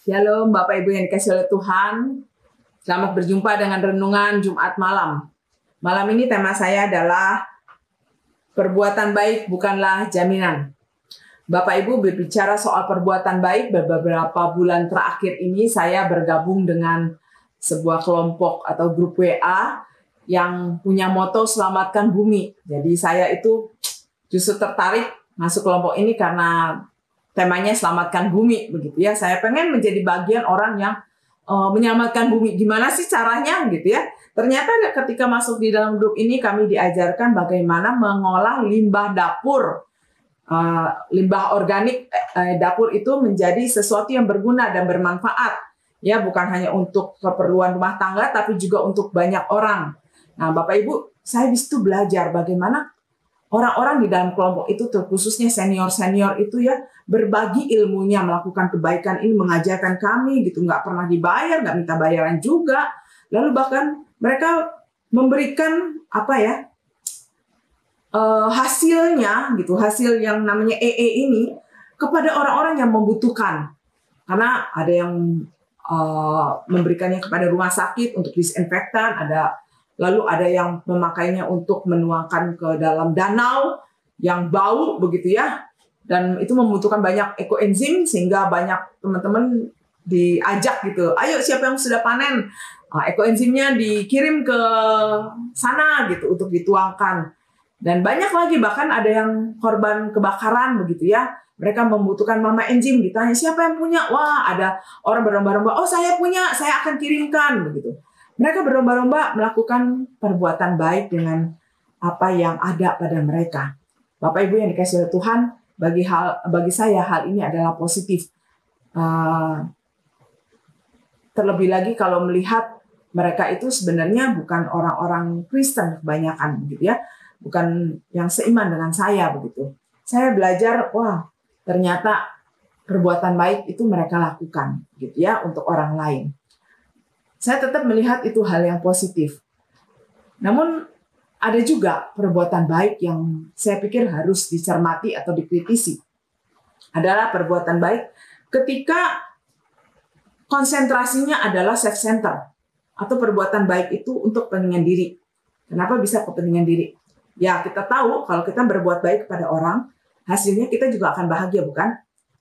Shalom Bapak Ibu yang dikasihi oleh Tuhan. Selamat berjumpa dengan renungan Jumat malam. Malam ini tema saya adalah perbuatan baik bukanlah jaminan. Bapak Ibu berbicara soal perbuatan baik. Beberapa bulan terakhir ini saya bergabung dengan sebuah kelompok atau grup WA yang punya moto selamatkan bumi. Jadi saya itu justru tertarik masuk kelompok ini karena temanya selamatkan bumi, begitu ya. Saya pengen menjadi bagian orang yang menyelamatkan bumi. Gimana sih caranya, gitu ya? Ternyata ketika masuk di dalam grup ini kami diajarkan bagaimana mengolah limbah dapur, limbah organik dapur itu menjadi sesuatu yang berguna dan bermanfaat. Ya, bukan hanya untuk keperluan rumah tangga, tapi juga untuk banyak orang. Nah, Bapak Ibu, saya di situ belajar bagaimana orang-orang di dalam kelompok itu, terkhususnya senior-senior itu ya, berbagi ilmunya, melakukan kebaikan ini, mengajarkan kami gitu, nggak pernah dibayar, nggak minta bayaran juga. Lalu bahkan mereka memberikan hasilnya gitu, hasil yang namanya EE ini kepada orang-orang yang membutuhkan. Karena ada yang memberikannya kepada rumah sakit untuk disinfektan, lalu ada yang memakainya untuk menuangkan ke dalam danau yang bau begitu ya. Dan itu membutuhkan banyak ekoenzim sehingga banyak teman-teman diajak gitu. Ayo siapa yang sudah panen? Ekoenzimnya dikirim ke sana gitu untuk dituangkan. Dan banyak lagi, bahkan ada yang korban kebakaran begitu ya. Mereka membutuhkan mama enzim, ditanya siapa yang punya? Wah, ada orang berlomba-lomba, oh saya punya, saya akan kirimkan begitu. Mereka berlomba-lomba melakukan perbuatan baik dengan apa yang ada pada mereka. Bapak Ibu yang dikasihi oleh Tuhan, bagi saya hal ini adalah positif. Terlebih lagi kalau melihat mereka itu sebenarnya bukan orang-orang Kristen kebanyakan, begitu ya, bukan yang seiman dengan saya begitu. Saya belajar, wah ternyata perbuatan baik itu mereka lakukan, gitu ya, untuk orang lain. Saya tetap melihat itu hal yang positif. Namun ada juga perbuatan baik yang saya pikir harus dicermati atau dikritisi. Adalah perbuatan baik ketika konsentrasinya adalah self-center atau perbuatan baik itu untuk kepentingan diri. Kenapa bisa kepentingan diri? Ya, kita tahu kalau kita berbuat baik kepada orang, hasilnya kita juga akan bahagia, bukan?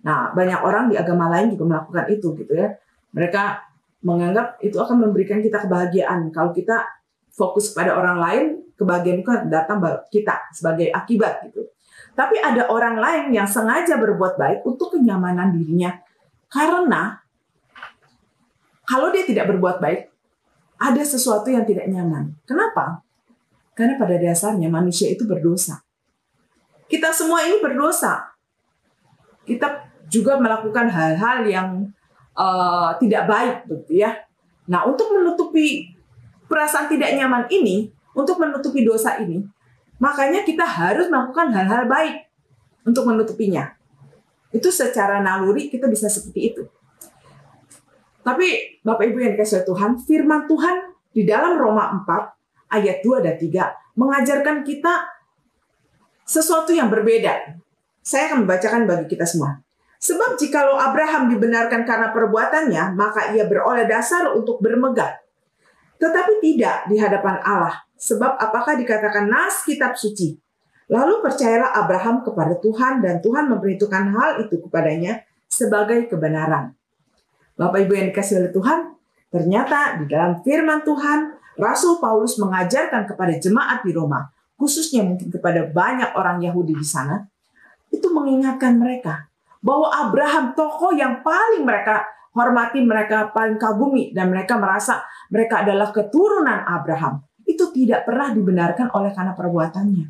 Nah, banyak orang di agama lain juga melakukan itu, gitu ya. Mereka menganggap itu akan memberikan kita kebahagiaan. Kalau kita fokus pada orang lain, kebahagiaan itu datang kita sebagai akibat gitu. Tapi ada orang lain yang sengaja berbuat baik untuk kenyamanan dirinya. Karena kalau dia tidak berbuat baik, ada sesuatu yang tidak nyaman. Kenapa? Karena pada dasarnya manusia itu berdosa. Kita semua ini berdosa. Kita juga melakukan hal-hal yang tidak baik, begitu ya. Nah, untuk menutupi perasaan tidak nyaman ini, untuk menutupi dosa ini, makanya kita harus melakukan hal-hal baik untuk menutupinya. Itu secara naluri kita bisa seperti itu. Tapi Bapak Ibu yang dikasihi Tuhan, firman Tuhan di dalam Roma 4 ayat 2 dan 3 mengajarkan kita sesuatu yang berbeda. Saya akan membacakan bagi kita semua. Sebab jikalau Abraham dibenarkan karena perbuatannya, maka ia beroleh dasar untuk bermegah. Tetapi tidak di hadapan Allah. Sebab apakah dikatakan nas kitab suci? Lalu percayalah Abraham kepada Tuhan dan Tuhan memperhitungkan hal itu kepadanya sebagai kebenaran. Bapak Ibu yang dikasihi oleh Tuhan, ternyata di dalam firman Tuhan, Rasul Paulus mengajarkan kepada jemaat di Roma, khususnya mungkin kepada banyak orang Yahudi di sana, itu mengingatkan mereka bahwa Abraham, tokoh yang paling mereka hormati, mereka paling kagumi, dan mereka merasa mereka adalah keturunan Abraham, itu tidak pernah dibenarkan oleh karena perbuatannya.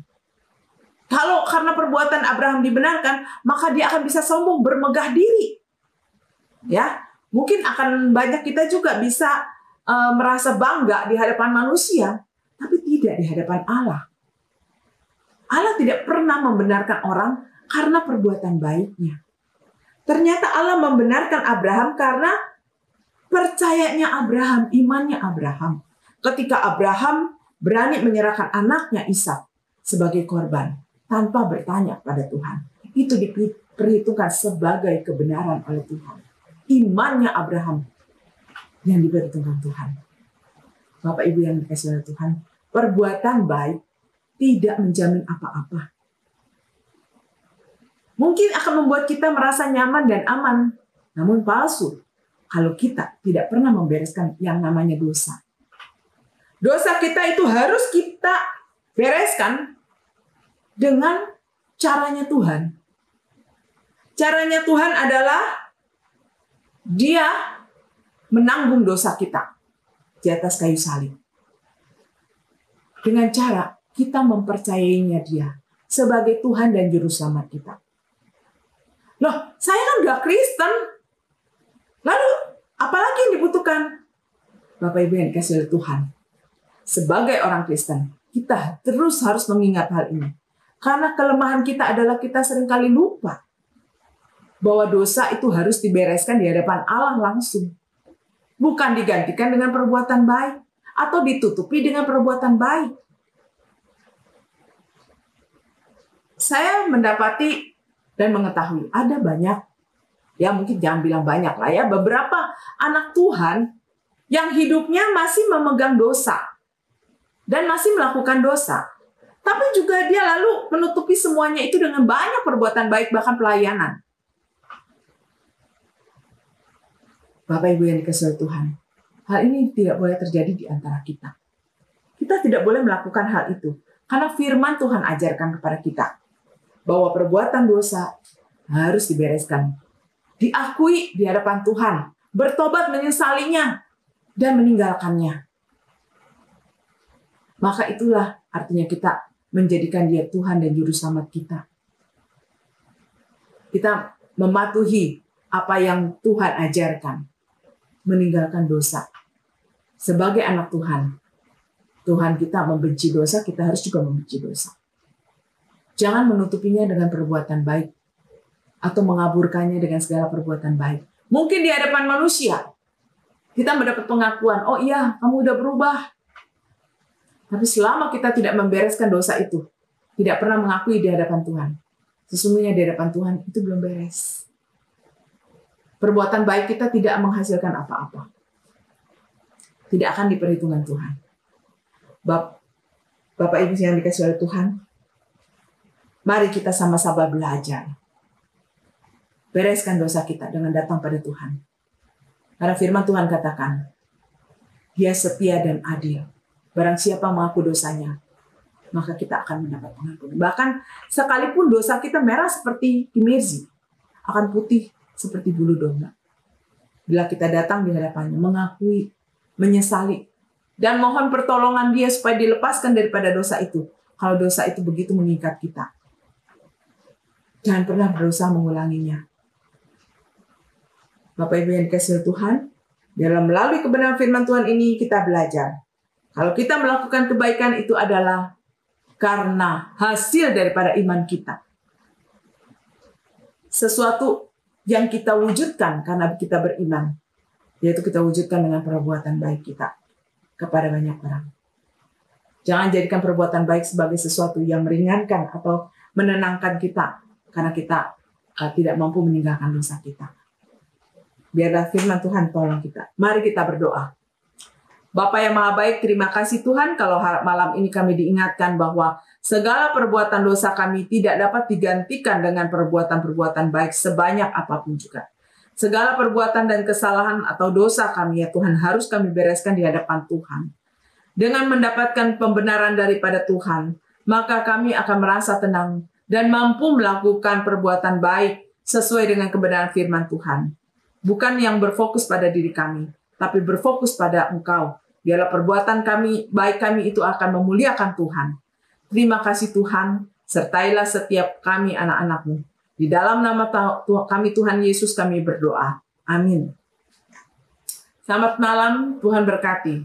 Kalau karena perbuatan Abraham dibenarkan, maka dia akan bisa sombong, bermegah diri. Ya, mungkin akan banyak kita juga bisa merasa bangga di hadapan manusia, tapi tidak di hadapan Allah. Allah tidak pernah membenarkan orang karena perbuatan baiknya. Ternyata Allah membenarkan Abraham karena percayanya Abraham, imannya Abraham. Ketika Abraham berani menyerahkan anaknya Ishak sebagai korban tanpa bertanya pada Tuhan, itu diperhitungkan sebagai kebenaran oleh Tuhan. imannya Abraham yang diperhitungkan Tuhan. Bapak Ibu yang dikasihi oleh Tuhan, perbuatan baik tidak menjamin apa-apa. Mungkin akan membuat kita merasa nyaman dan aman, namun palsu kalau kita tidak pernah membereskan yang namanya dosa. Dosa kita itu harus kita bereskan dengan caranya Tuhan. Caranya Tuhan adalah Dia menanggung dosa kita di atas kayu salib. Dengan cara kita mempercayainya Dia sebagai Tuhan dan Juru Selamat kita. Loh, saya kan udah Kristen. Lalu, apalagi yang dibutuhkan? Bapak Ibu yang dikasihi oleh Tuhan, sebagai orang Kristen, kita terus harus mengingat hal ini. Karena kelemahan kita adalah kita seringkali lupa bahwa dosa itu harus dibereskan di hadapan Allah langsung. Bukan digantikan dengan perbuatan baik atau ditutupi dengan perbuatan baik. Saya mendapati dan mengetahui ada banyak, ya mungkin jangan bilang banyak lah ya, beberapa anak Tuhan yang hidupnya masih memegang dosa dan masih melakukan dosa. Tapi juga dia lalu menutupi semuanya itu dengan banyak perbuatan baik, bahkan pelayanan. Bapak Ibu yang dikasihi Tuhan, hal ini tidak boleh terjadi di antara kita. Kita tidak boleh melakukan hal itu, karena firman Tuhan ajarkan kepada kita bahwa perbuatan dosa harus dibereskan, diakui di hadapan Tuhan, bertobat menyesalinya, dan meninggalkannya. Maka itulah artinya kita menjadikan Dia Tuhan dan Juru Selamat kita. Kita mematuhi apa yang Tuhan ajarkan, meninggalkan dosa. Sebagai anak Tuhan, Tuhan kita membenci dosa, kita harus juga membenci dosa. Jangan menutupinya dengan perbuatan baik atau mengaburkannya dengan segala perbuatan baik. Mungkin di hadapan manusia kita mendapat pengakuan, oh iya, kamu udah berubah. Tapi selama kita tidak membereskan dosa itu, tidak pernah mengakui di hadapan Tuhan, sesungguhnya di hadapan Tuhan itu belum beres. Perbuatan baik kita tidak menghasilkan apa-apa. Tidak akan diperhitungkan Tuhan. Bapak Ibu yang dikasihi oleh Tuhan, mari kita sama-sama belajar. Bereskan dosa kita dengan datang pada Tuhan. Karena firman Tuhan katakan, Dia setia dan adil. Barang siapa mengaku dosanya, maka kita akan mendapat pengampunan. Bahkan sekalipun dosa kita merah seperti kimirzi, akan putih seperti bulu domba. Bila kita datang di hadapannya, mengakui, menyesali, dan mohon pertolongan Dia supaya dilepaskan daripada dosa itu. Kalau dosa itu begitu mengikat kita, jangan pernah berusaha mengulanginya. Bapak Ibu yang dikasihi Tuhan, dalam melalui kebenaran firman Tuhan ini kita belajar. Kalau kita melakukan kebaikan itu adalah karena hasil daripada iman kita. Sesuatu yang kita wujudkan karena kita beriman, yaitu kita wujudkan dengan perbuatan baik kita kepada banyak orang. Jangan jadikan perbuatan baik sebagai sesuatu yang meringankan atau menenangkan kita karena kita tidak mampu meninggalkan dosa kita. Biarlah firman Tuhan tolong kita. Mari kita berdoa. Bapa yang Maha Baik, terima kasih Tuhan kalau malam ini kami diingatkan bahwa segala perbuatan dosa kami tidak dapat digantikan dengan perbuatan-perbuatan baik sebanyak apapun juga. Segala perbuatan dan kesalahan atau dosa kami ya Tuhan harus kami bereskan di hadapan Tuhan. Dengan mendapatkan pembenaran daripada Tuhan, maka kami akan merasa tenang dan mampu melakukan perbuatan baik sesuai dengan kebenaran firman Tuhan. Bukan yang berfokus pada diri kami, tapi berfokus pada Engkau. Biarlah perbuatan kami, baik kami itu akan memuliakan Tuhan. Terima kasih Tuhan, sertailah setiap kami anak-anak-Mu. Di dalam nama kami Tuhan Yesus kami berdoa. Amin. Selamat malam, Tuhan berkati.